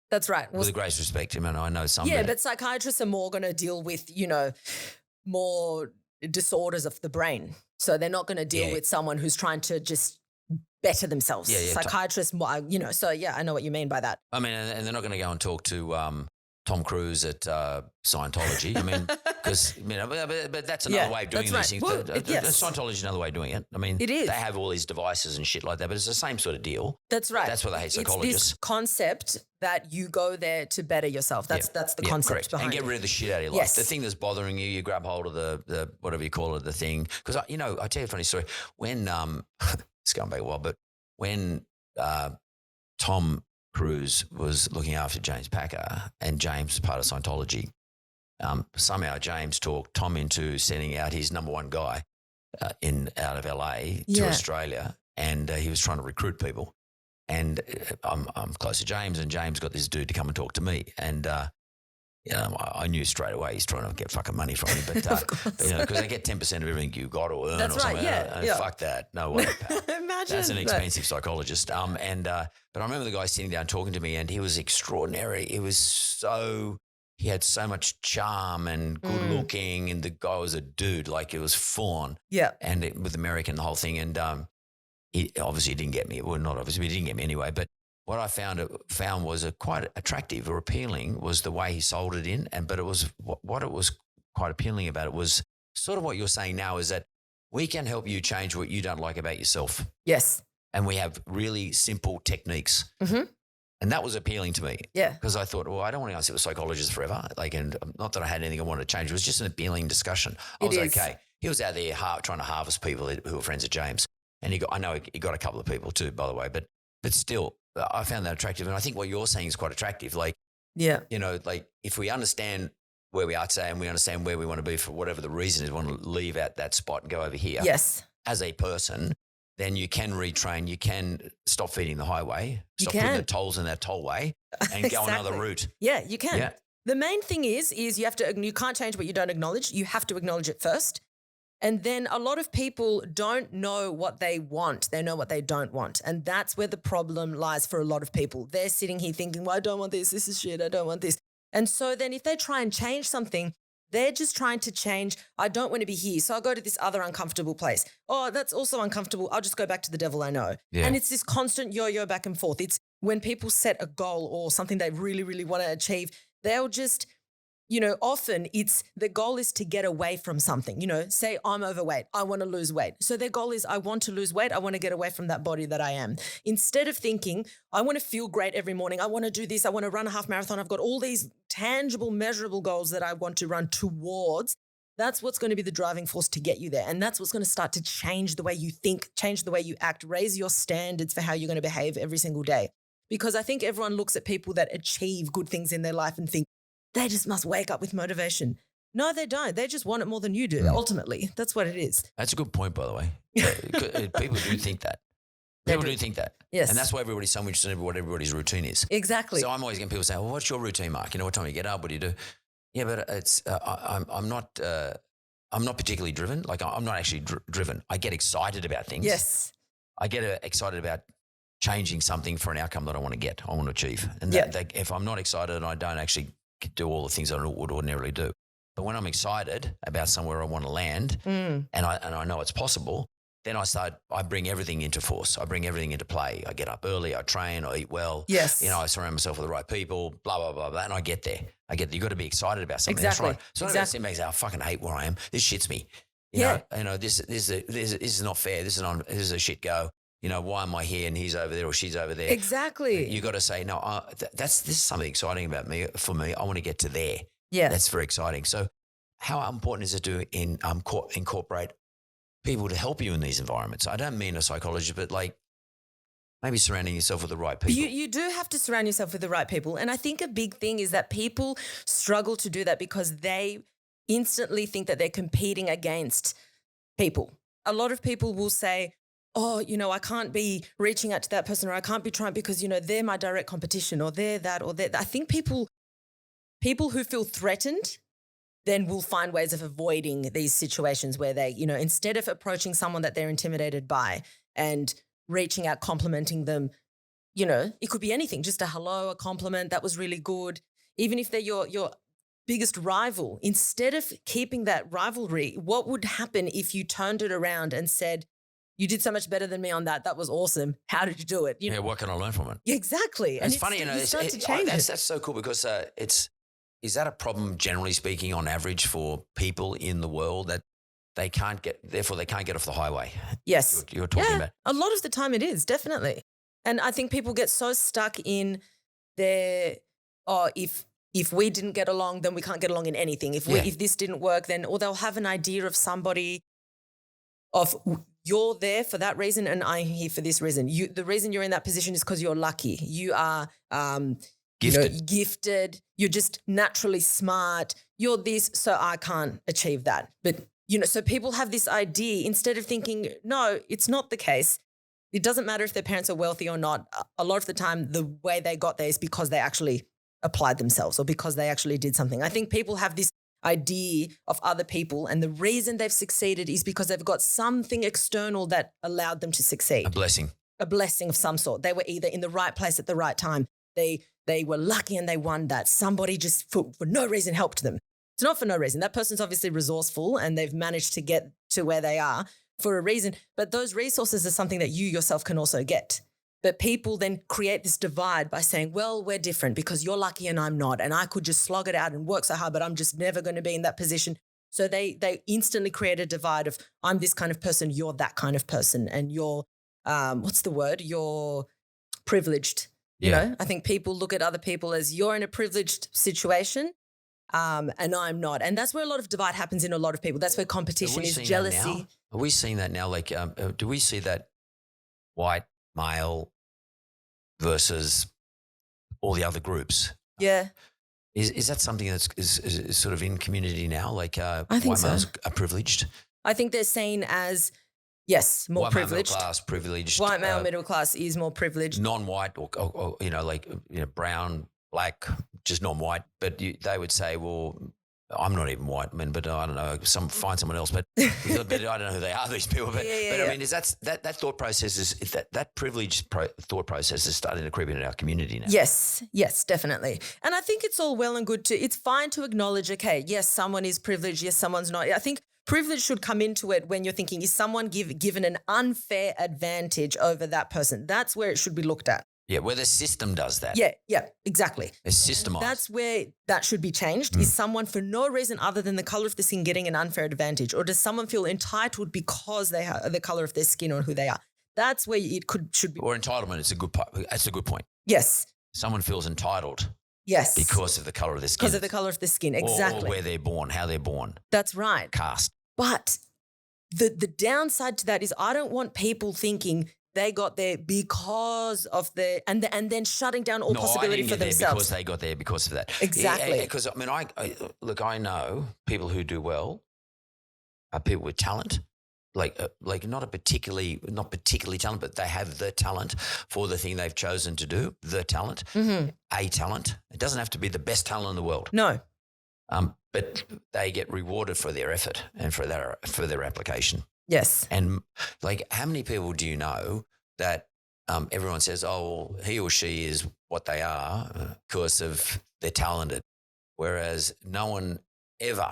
That's right. With the greatest respect. I mean, I know some. Yeah, but psychiatrists are more going to deal with, more disorders of the brain. So they're not going to deal with someone who's trying to just better themselves. Yeah. Psychiatrists, so I know what you mean by that. I mean, and they're not going to go and talk to Tom Cruise at Scientology. I mean, because but that's another way of doing these things. Well, Scientology is another way of doing it. I mean, it is. They have all these devices and shit like that, but it's the same sort of deal. That's right. That's why they hate psychologists. It's this concept that you go there to better yourself. That's the concept behind it. And get rid of the shit out of your life. Yes. The thing that's bothering you, you grab hold of the whatever you call it, the thing. Because I tell you a funny story. When it's going back a while, but when Tom Cruise was looking after James Packer, and James was part of Scientology. Somehow James talked Tom into sending out his number one guy out of LA to Australia, and he was trying to recruit people. And I'm close to James, and James got this dude to come and talk to me, and I knew straight away he's trying to get fucking money from me, but because they get 10% of everything you got to earn. That's or something. Right. Fuck that. No way, pal. Imagine that's an expensive psychologist. But I remember the guy sitting down talking to me, and he was extraordinary. He had so much charm and good looking, and the guy was a dude, like it was fawn. Yeah. And with American, the whole thing, and he obviously didn't get me. Well, not obviously, but he didn't get me anyway. But what I found was quite attractive or appealing was the way he sold it in, but it was what it was quite appealing about it was sort of what you're saying now is that we can help you change what you don't like about yourself. Yes. And we have really simple techniques. Mm-hmm. And that was appealing to me. Yeah. Because I thought, well, I don't want to go and sit with psychologists forever. And not that I had anything I wanted to change. It was just an appealing discussion. I was okay. He was out there trying to harvest people who were friends of James. And he got a couple of people too, by the way. But still, I found that attractive. And I think what you're saying is quite attractive. If we understand where we are today and we understand where we want to be for whatever the reason is, we want to leave out that spot and go over here. Yes. As a person, then you can retrain. You can stop feeding the highway, stop putting the tolls in that tollway and go another route. Yeah, you can. Yeah. The main thing is you can't change what you don't acknowledge. You have to acknowledge it first. And then a lot of people don't know what they want. They know what they don't want. And that's where the problem lies for a lot of people. They're sitting here thinking, well, I don't want this. This is shit. I don't want this. And so then if they try and change something, they're just trying to change. I don't want to be here. So I'll go to this other uncomfortable place. Oh, that's also uncomfortable. I'll just go back to the devil I know. Yeah. And it's this constant yo-yo back and forth. It's when people set a goal or something they really, really want to achieve, they'll just, often it's the goal is to get away from something. Say I'm overweight. I want to lose weight. So their goal is I want to lose weight. I want to get away from that body that I am. Instead of thinking I want to feel great every morning. I want to do this. I want to run a half marathon. I've got all these tangible, measurable goals that I want to run towards. That's what's going to be the driving force to get you there. And that's what's going to start to change the way you think, change the way you act, raise your standards for how you're going to behave every single day. Because I think everyone looks at people that achieve good things in their life and think, they just must wake up with motivation. No, they don't. They just want it more than you do, ultimately. That's what it is. That's a good point, by the way. People do think that. People do think that. Yes. And that's why everybody's so interested in what everybody's routine is. Exactly. So I'm always getting people saying, well, what's your routine, Mark? What time you get up? What do you do? Yeah, but it's I'm not particularly driven. Like I'm not actually driven. I get excited about things. Yes. I get excited about changing something for an outcome that I want to get, I want to achieve. And if I'm not excited, I don't actually do all the things I would ordinarily do. But when I'm excited about somewhere I want to land and I know it's possible, then I bring everything into force. I bring everything into play. I get up early, I train, I eat well. Yes. I surround myself with the right people, blah, blah, blah, blah. And I get there. You've got to be excited about something. Exactly. That's right. So I'm sitting back saying, I fucking hate where I am. This shits me. This is not fair. This is a shit go. Why am I here and he's over there or she's over there? Exactly. You got to say, no, this is something exciting about me. For me, I want to get to there. Yeah. That's very exciting. So how important is it to incorporate people to help you in these environments? I don't mean a psychologist, but maybe surrounding yourself with the right people. You do have to surround yourself with the right people. And I think a big thing is that people struggle to do that because they instantly think that they're competing against people. A lot of people will say, oh, I can't be reaching out to that person, or I can't be trying because, they're my direct competition, or they're that, or they're that. I think people who feel threatened then will find ways of avoiding these situations where they, instead of approaching someone that they're intimidated by and reaching out, complimenting them, it could be anything, just a hello, a compliment, that was really good. Even if they're your biggest rival, instead of keeping that rivalry, what would happen if you turned it around and said, you did so much better than me on that. That was awesome. How did you do it? What can I learn from it? Exactly. And it's funny, start to change that's so cool because is that a problem, generally speaking, on average for people in the world that they can't get off the highway? Yes. You're talking about. A lot of the time it is, definitely. And I think people get so stuck in their, if we didn't get along, then we can't get along in anything. If this didn't work, then, or they'll have an idea of somebody of you're there for that reason and I'm here for this reason. The reason you're in that position is because you're lucky. You are gifted. You're just naturally smart. You're this, so I can't achieve that. But, so people have this idea instead of thinking, no, it's not the case. It doesn't matter if their parents are wealthy or not. A lot of the time, the way they got there is because they actually applied themselves or because they actually did something. I think people have this idea of other people, and the reason they've succeeded is because they've got something external that allowed them to succeed. A blessing of some sort. They were either in the right place at the right time. They were lucky and they won that. Somebody just for no reason helped them. It's not for no reason. That person's obviously resourceful and they've managed to get to where they are for a reason. But those resources are something that you yourself can also get. But people then create this divide by saying, well, we're different because you're lucky and I'm not. And I could just slog it out and work so hard, but I'm just never going to be in that position. So they instantly create a divide of I'm this kind of person, you're that kind of person. And you're, what's the word? You're privileged. I think people look at other people as you're in a privileged situation and I'm not. And that's where a lot of divide happens in a lot of people. That's where competition is, jealousy. Are we seeing that now? Like, do we see that white male versus all the other groups? Yeah. Is that something that's is sort of in community now? Like I think white so. males are privileged? I think they're seen as, yes, more white privileged. Middle class, privileged. White male middle class is more privileged. Non-white or brown, black, just non-white. But they would say, well, I'm not even white, man, but I don't know, find someone else. But I don't know who they are, these people. But, I mean, is that thought process is that privileged thought process is starting to creep into our community now. Yes, definitely. And I think it's all well and good it's fine to acknowledge, okay, yes, someone is privileged, yes, someone's not. I think privilege should come into it when you're thinking, is someone given an unfair advantage over that person? That's where it should be looked at. Yeah, where the system does that. Yeah, exactly. It's systemized. That's where that should be changed. Is someone for no reason other than the color of the skin getting an unfair advantage? Or does someone feel entitled because they have the color of their skin or who they are? That's where should be. Or entitlement, that's a good point. Yes. Someone feels entitled. Yes. Because of the color of their skin. Because of the color of the skin, exactly. Or where they're born, how they're born. That's right. Caste. But the downside to that is I don't want people thinking they got there because of and then shutting down all possibility for themselves. Because they got there because of that. Exactly. Because I mean, I know people who do well are people with talent, like not particularly talent, but they have the talent for the thing they've chosen to do. The talent, a talent. It doesn't have to be the best talent in the world. No. But they get rewarded for their effort and for their application. Yes. And like, how many people do you know that everyone says, oh, well, he or she is what they are because of they're talented, whereas no one ever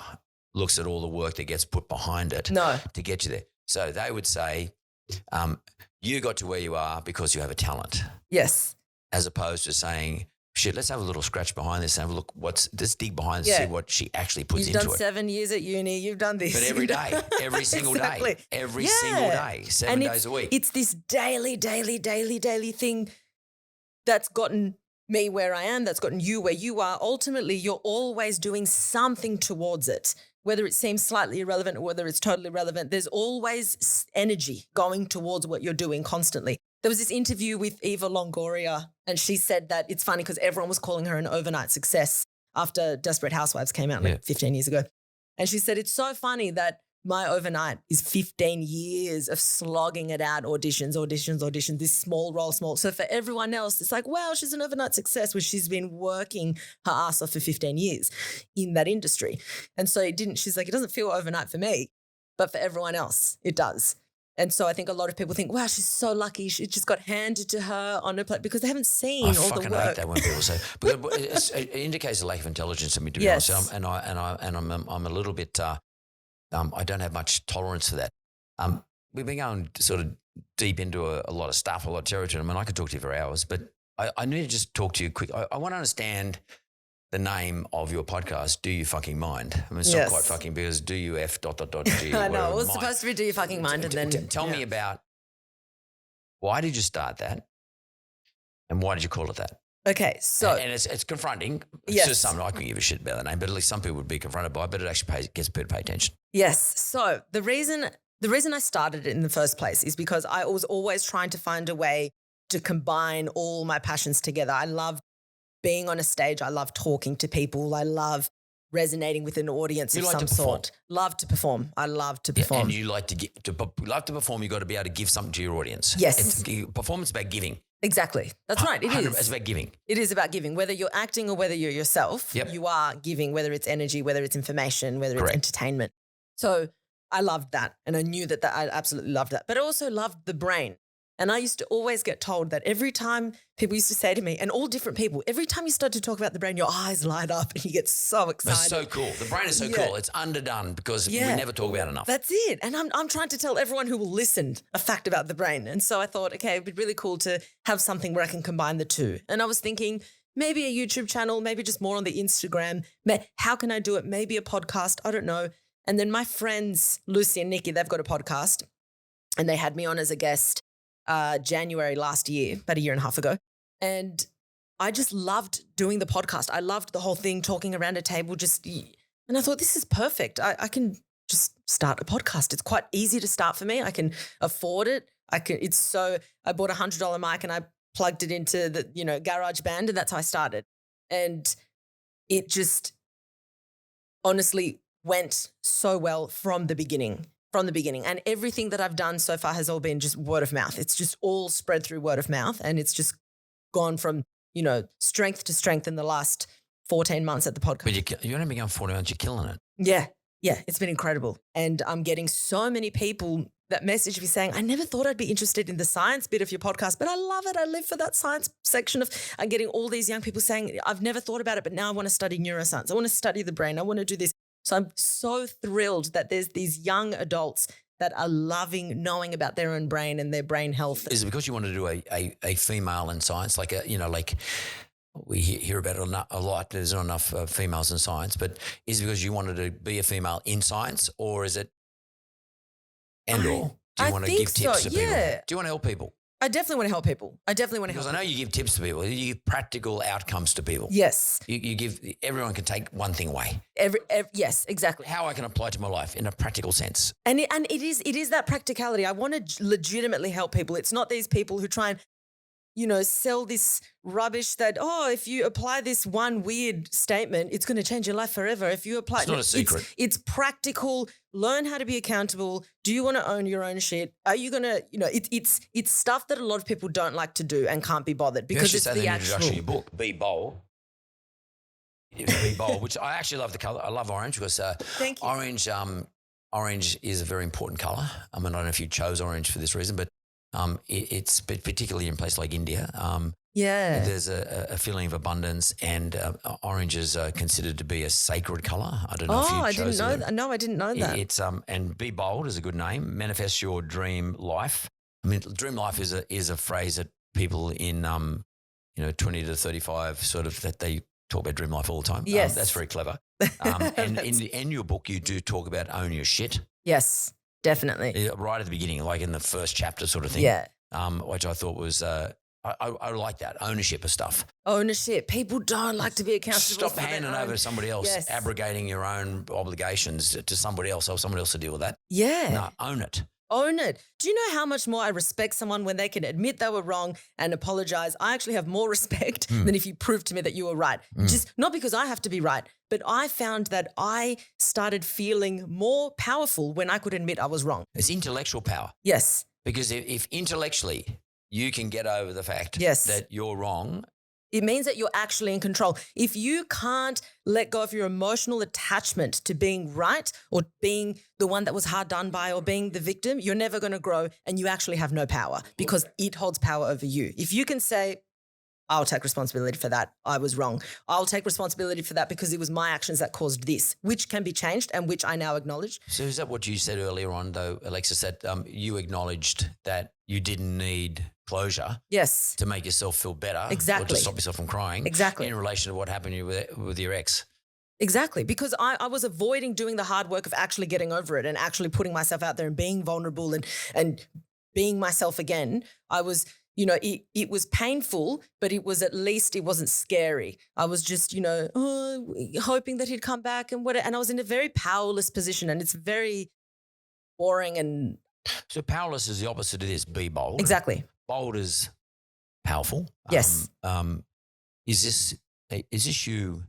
looks at all the work that gets put behind it to get you there. So they would say, you got to where you are because you have a talent. Yes. As opposed to saying, shit, let's have a little scratch behind this and have a look. Let's dig behind and see what she actually puts into it. You've done 7 years at uni. You've done this. But every day, every single day, every single day, 7 days a week. It's this daily thing that's gotten me where I am, that's gotten you where you are. Ultimately, you're always doing something towards it, whether it seems slightly irrelevant or whether it's totally relevant. There's always energy going towards what you're doing constantly. There was this interview with Eva Longoria, and she said that it's funny because everyone was calling her an overnight success after Desperate Housewives came out like 15 years ago. And she said, it's so funny that my overnight is 15 years of slogging it out, auditions, this small role. So for everyone else, it's like, wow, she's an overnight success where she's been working her ass off for 15 years in that industry. And so she's like, it doesn't feel overnight for me, but for everyone else, it does. And so I think a lot of people think, wow, she's so lucky. She just got handed to her on a plate because they haven't seen all the work. I fucking hate that when people say, because it indicates a lack of intelligence to me, to be honest. I'm a little bit, I don't have much tolerance for that. We've been going sort of deep into a lot of stuff, a lot of territory. I mean, I could talk to you for hours, but I need to just talk to you quick. I want to understand the name of your podcast, Do You Fucking Mind? I mean, it's not quite fucking because do you F ... G. I know, it was supposed to be Do You Fucking Mind. And then tell me about, why did you start that and why did you call it that? Okay, so. And it's confronting. It's just something I couldn't give a shit about the name, but at least some people would be confronted by it, but it actually gets people to pay attention. Yes. So the reason I started it in the first place is because I was always trying to find a way to combine all my passions together. I love being on a stage. I love talking to people. I love resonating with an audience of some sort. Love to perform. I love to perform. And you like to perform, you've got to be able to give something to your audience. Yes. Performance is about giving. Exactly. That's right. It is. It's about giving. It is about giving. Whether you're acting or whether you're yourself, you are giving, whether it's energy, whether it's information, whether it's entertainment. So I loved that. And I knew that I absolutely loved that. But I also loved the brain. And I used to always get told that every time people used to say to me, and all different people, every time you start to talk about the brain, your eyes light up and you get so excited. That's so cool. The brain is so cool. It's underdone because we never talk about it enough. That's it. And I'm trying to tell everyone who will listen a fact about the brain. And so I thought, okay, it'd be really cool to have something where I can combine the two. And I was thinking maybe a YouTube channel, maybe just more on the Instagram. How can I do it? Maybe a podcast. I don't know. And then my friends, Lucy and Nikki, they've got a podcast and they had me on as a guest January last year, about a year and a half ago. And I just loved doing the podcast. I loved the whole thing, talking around a table, and I thought, this is perfect. I can just start a podcast. It's quite easy to start for me. I can afford it. I bought a $100 mic and I plugged it into the, GarageBand, and that's how I started. And it just honestly went so well from the beginning. And everything that I've done so far has all been just word of mouth. It's just all spread through word of mouth. And it's just gone from, strength to strength in the last 14 months at the podcast. But you're only been going 14 months, you're killing it. Yeah. It's been incredible. And I'm getting so many people that message me saying, I never thought I'd be interested in the science bit of your podcast, but I love it. I live for that science section I'm getting all these young people saying, I've never thought about it, but now I want to study neuroscience. I want to study the brain. I want to do this. So I'm so thrilled that there's these young adults that are loving knowing about their own brain and their brain health. Is it because you want to do a female in science, like we hear about it a lot, there's not enough females in science, but is it because you wanted to be a female in science, or is it do you want to give tips to people? Do you want to help people? I definitely want to help people. Because I know you give tips to people. You give practical outcomes to people. Yes. You give, everyone can take one thing away. Yes, exactly. How I can apply to my life in a practical sense. And it is that practicality. I want to legitimately help people. It's not these people who try and, sell this rubbish that, if you apply this one weird statement, it's going to change your life forever. If you apply, it's not a secret. It's practical. Learn how to be accountable. Do you want to own your own shit? Are you going to, it's stuff that a lot of people don't like to do and can't be bothered because it's the actual. Introduction of your book, Be Bold. Be Bold, which I actually love the color. I love orange because Thank you. Orange is a very important color. I mean, I don't know if you chose orange for this reason, but it's particularly in a place like India. There's a feeling of abundance, and orange is considered to be a sacred color. I don't know if you chose it. I didn't know that. It's and Be Bold is a good name. Manifest your dream life. I mean, dream life is a phrase that people in 20 to 35 sort of, that they talk about dream life all the time. Yes, that's very clever. And in your book, you do talk about own your shit. Yes. Definitely. Right at the beginning, like in the first chapter sort of thing. Yeah. Which I thought was, I like that, ownership of stuff. Ownership. People don't like to be accountable. Stop handing over to somebody else, abrogating your own obligations to somebody else, or somebody else to deal with that. Yeah. No, own it. Own it. Do you know how much more I respect someone when they can admit they were wrong and apologize? I actually have more respect than if you prove to me that you were right. Just not because I have to be right, but I found that I started feeling more powerful when I could admit I was wrong. It's intellectual power. Yes. Because if intellectually you can get over the fact that you're wrong, it means that you're actually in control. If you can't let go of your emotional attachment to being right or being the one that was hard done by or being the victim, you're never going to grow and you actually have no power because it holds power over you. If you can say, I'll take responsibility for that. I was wrong. I'll take responsibility for that because it was my actions that caused this, which can be changed and which I now acknowledge. So is that what you said earlier on, though, Alexis, that you acknowledged that you didn't need closure to make yourself feel better or to stop yourself from crying in relation to what happened with your ex? Exactly, because I was avoiding doing the hard work of actually getting over it and actually putting myself out there and being vulnerable and being myself again. I was... it was painful, but it wasn't scary. I was just, hoping that he'd come back and I was in a very powerless position and it's very boring and. So powerless is the opposite of this. Be bold. Exactly. Bold is powerful. Yes. Is this you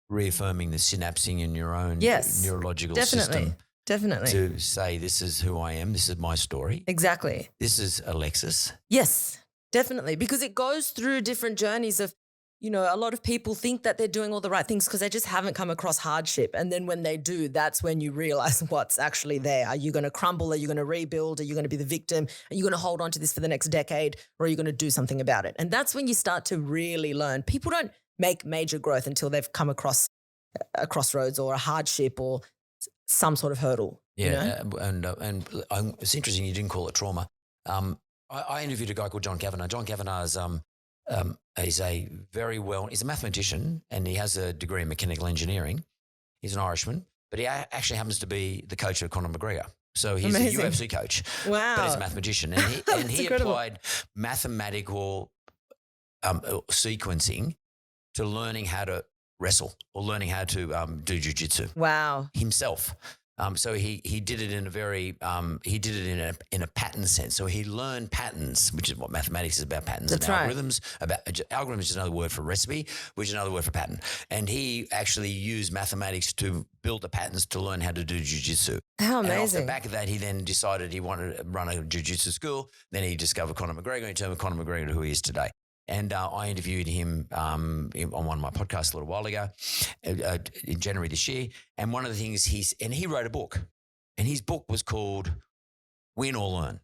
reaffirming the synapsing in your own neurological system? Definitely. To say, this is who I am. This is my story. Exactly. This is Alexis. Yes, definitely. Because it goes through different journeys of, a lot of people think that they're doing all the right things because they just haven't come across hardship. And then when they do, that's when you realize what's actually there. Are you going to crumble? Are you going to rebuild? Are you going to be the victim? Are you going to hold on to this for the next decade? Or are you going to do something about it? And that's when you start to really learn. People don't make major growth until they've come across a crossroads or a hardship or some sort of hurdle. Yeah, and it's interesting you didn't call it trauma. I interviewed a guy called John Kavanagh. John Kavanagh is he's a mathematician and he has a degree in mechanical engineering. He's an Irishman, but he actually happens to be the coach of Conor McGregor. So he's a UFC coach. Wow. But he's a mathematician. And he applied mathematical sequencing to learning how to wrestle or learning how to do jiu-jitsu. Wow. Himself. So he did it in a very in a pattern sense. So he learned patterns, which is what mathematics is about, patterns and algorithms. Algorithm is another word for recipe, which is another word for pattern. And he actually used mathematics to build the patterns to learn how to do jiu-jitsu. How amazing. And off the back of that, he then decided he wanted to run a jiu-jitsu school. Then he discovered Conor McGregor and he turned Conor McGregor to who he is today. And I interviewed him on one of my podcasts a little while ago in January this year. And one of the things he wrote a book, and his book was called Win or Learn.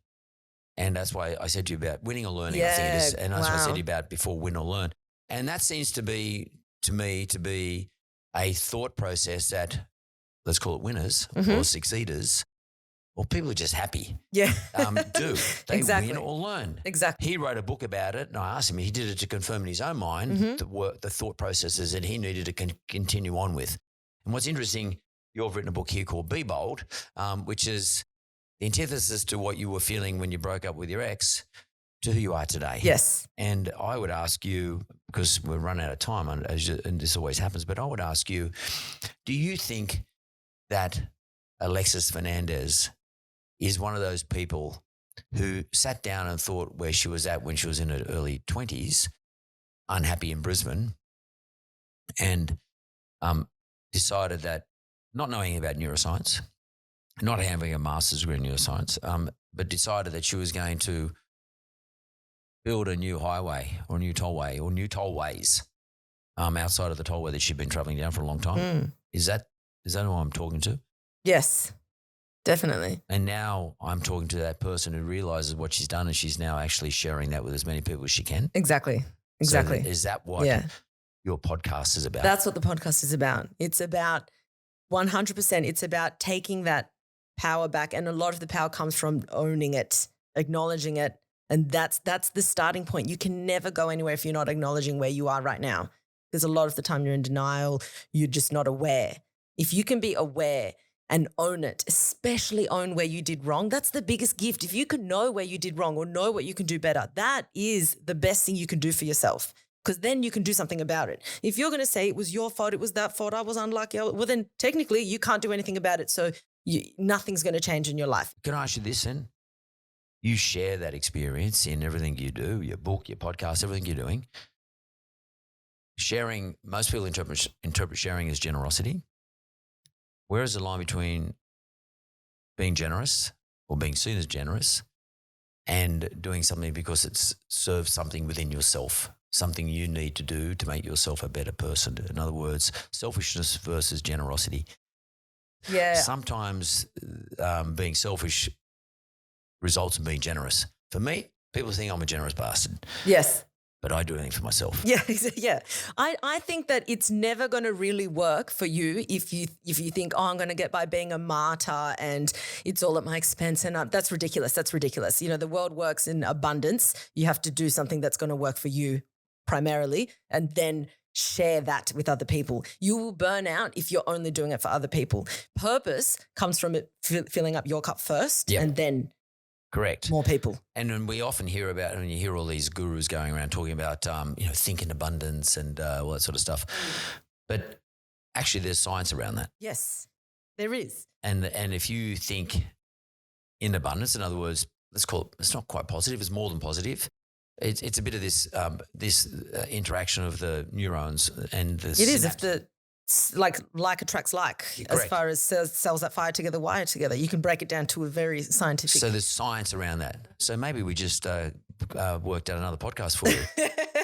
And that's why I said to you about winning or learning, I think it is. And that's what I said to you about before, win or learn. And that seems to be a thought process that, let's call it winners or succeeders, or people are just happy. Yeah. Do. They win or learn. Exactly. He wrote a book about it, and I asked him, he did it to confirm in his own mind the thought processes that he needed to continue on with. And what's interesting, you've written a book here called Be Bold, which is the antithesis to what you were feeling when you broke up with your ex to who you are today. Yes. And I would ask you, because we're running out of time, and this always happens, but I would ask you, do you think that Alexis Fernandez is one of those people who sat down and thought where she was at when she was in her early 20s, unhappy in Brisbane, and decided that, not knowing about neuroscience, not having a master's degree in neuroscience, but decided that she was going to build a new highway or a new tollway or new tollways outside of the tollway that she'd been travelling down for a long time. Is that who I'm talking to? Yes. Definitely. And now I'm talking to that person who realizes what she's done and she's now actually sharing that with as many people as she can. Exactly. So is that what your podcast is about? That's what the podcast is about. It's about 100%. It's about taking that power back. And a lot of the power comes from owning it, acknowledging it. And that's the starting point. You can never go anywhere if you're not acknowledging where you are right now. Because a lot of the time you're in denial. You're just not aware. If you can be aware and own it, especially own where you did wrong. That's the biggest gift. If you can know where you did wrong or know what you can do better, that is the best thing you can do for yourself, because then you can do something about it. If you're going to say it was your fault, it was that fault, I was unlucky, well then technically you can't do anything about it. So nothing's going to change in your life. Can I ask you this then? You share that experience in everything you do, your book, your podcast, everything you're doing. Sharing, most people interpret sharing as generosity. Where is the line between being generous or being seen as generous and doing something because it serves something within yourself, something you need to do to make yourself a better person? In other words, selfishness versus generosity. Yeah. Sometimes being selfish results in being generous. For me, people think I'm a generous bastard. Yes. But I do anything for myself. Yeah, yeah. I think that it's never going to really work for you if you think, oh, I'm going to get by being a martyr and it's all at my expense. And that's ridiculous. That's ridiculous. You know, the world works in abundance. You have to do something that's going to work for you primarily, and then share that with other people. You will burn out if you're only doing it for other people. Purpose comes from it filling up your cup first, and then correct. More people. And when we often hear about, when you hear all these gurus going around talking about, think in abundance and all that sort of stuff. But actually there's science around that. Yes, there is. And if you think in abundance, in other words, let's call it, it's not quite positive, it's more than positive. It's a bit of this interaction of the neurons and the synapse. It is, if the like attracts like. Correct. As far as cells that fire together wire together. You can break it down to a very scientific. So there's science around that. So maybe we just worked out another podcast for you.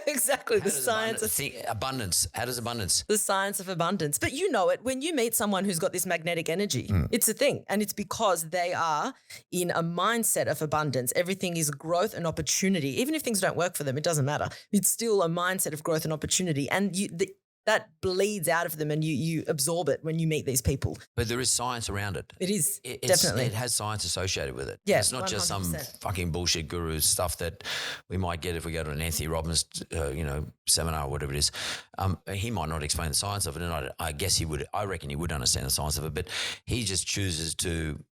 Exactly. The science of abundance. How does abundance? The science of abundance. But you know it, when you meet someone who's got this magnetic energy, it's a thing. And it's because they are in a mindset of abundance. Everything is growth and opportunity. Even if things don't work for them, it doesn't matter. It's still a mindset of growth and opportunity. And that bleeds out of them and you absorb it when you meet these people. But there is science around it. It is, definitely. It has science associated with it. Yeah, it's not 100%. Just some fucking bullshit guru stuff that we might get if we go to an Anthony Robbins, seminar or whatever it is. He might not explain the science of it, and I guess he would. I reckon he would understand the science of it, but he just chooses to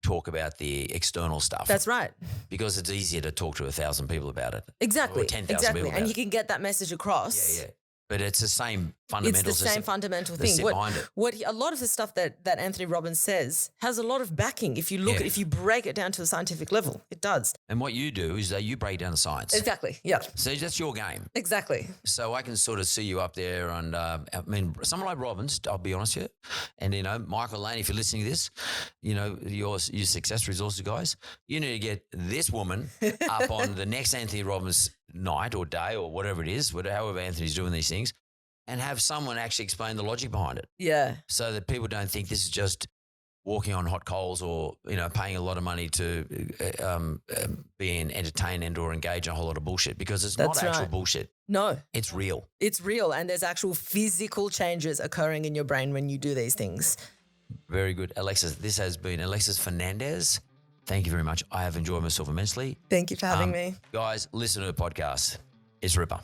talk about the external stuff. That's right. Because it's easier to talk to 1,000 people about it. Exactly. Or 10,000 people about and you can get that message across. Yeah. But it's the same fundamental. It's the same fundamental thing. A lot of the stuff that Anthony Robbins says has a lot of backing. If you look if you break it down to a scientific level, it does. And what you do is that you break down the science. Exactly. Yeah. So that's your game. Exactly. So I can sort of see you up there, and someone like Robbins, I'll be honest with you, and Michael Lane, if you're listening to this, your Success Resources guys, you need to get this woman up on the next Anthony Robbins night or day or whatever it is, however Anthony's doing these things, and have someone actually explain the logic behind it. Yeah. So that people don't think this is just walking on hot coals or, paying a lot of money to being entertained and or engage in a whole lot of bullshit, because it's not actual bullshit. No. It's real. It's real, and there's actual physical changes occurring in your brain when you do these things. Very good. Alexis, this has been Alexis Fernandez. Thank you very much. I have enjoyed myself immensely. Thank you for having me. Guys, listen to the podcast. It's Ripper.